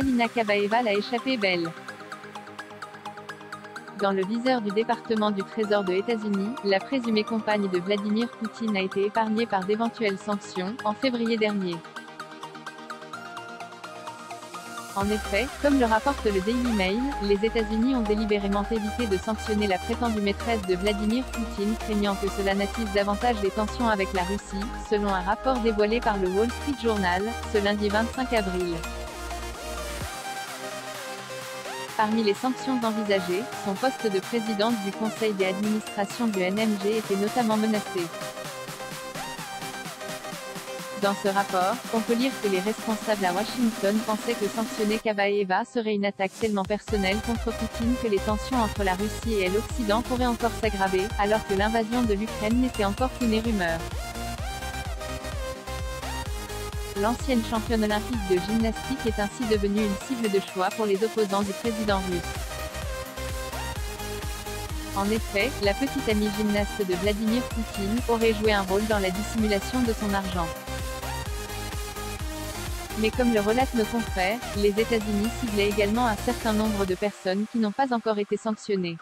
Alina Kabaeva l'a échappé belle. Dans le viseur du département du Trésor de États-Unis, la présumée compagne de Vladimir Poutine a été épargnée par d'éventuelles sanctions, en février dernier. En effet, comme le rapporte le Daily Mail, les États-Unis ont délibérément évité de sanctionner la prétendue maîtresse de Vladimir Poutine, craignant que cela n'attise davantage les tensions avec la Russie, selon un rapport dévoilé par le Wall Street Journal, ce lundi 25 avril. Parmi les sanctions envisagées, son poste de présidente du conseil d'administration du NMG était notamment menacé. Dans ce rapport, on peut lire que les responsables à Washington pensaient que sanctionner Kabaeva serait une attaque tellement personnelle contre Poutine que les tensions entre la Russie et l'Occident pourraient encore s'aggraver, alors que l'invasion de l'Ukraine n'était encore qu'une rumeur. L'ancienne championne olympique de gymnastique est ainsi devenue une cible de choix pour les opposants du président russe. En effet, la petite amie gymnaste de Vladimir Poutine aurait joué un rôle dans la dissimulation de son argent. Mais comme le relatent nos confrères, les États-Unis ciblaient également un certain nombre de personnes qui n'ont pas encore été sanctionnées.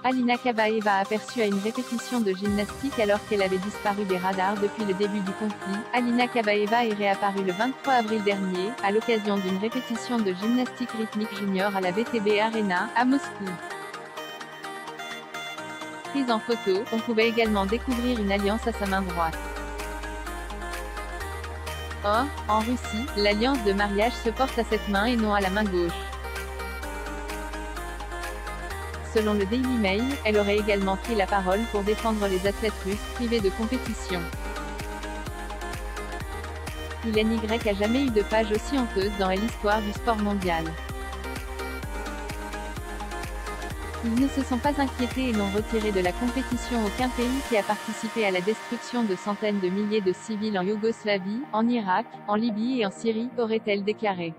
Alina Kabaeva aperçue à une répétition de gymnastique alors qu'elle avait disparu des radars depuis le début du conflit. Alina Kabaeva est réapparue le 23 avril dernier, à l'occasion d'une répétition de gymnastique rythmique junior à la VTB Arena, à Moscou. Prise en photo, on pouvait également découvrir une alliance à sa main droite. Or, en Russie, l'alliance de mariage se porte à cette main et non à la main gauche. Selon le Daily Mail, elle aurait également pris la parole pour défendre les athlètes russes privés de compétition. Il n'y a jamais eu de page aussi honteuse dans l'histoire du sport mondial. Ils ne se sont pas inquiétés et n'ont retiré de la compétition aucun pays qui a participé à la destruction de centaines de milliers de civils en Yougoslavie, en Irak, en Libye et en Syrie, aurait-elle déclaré.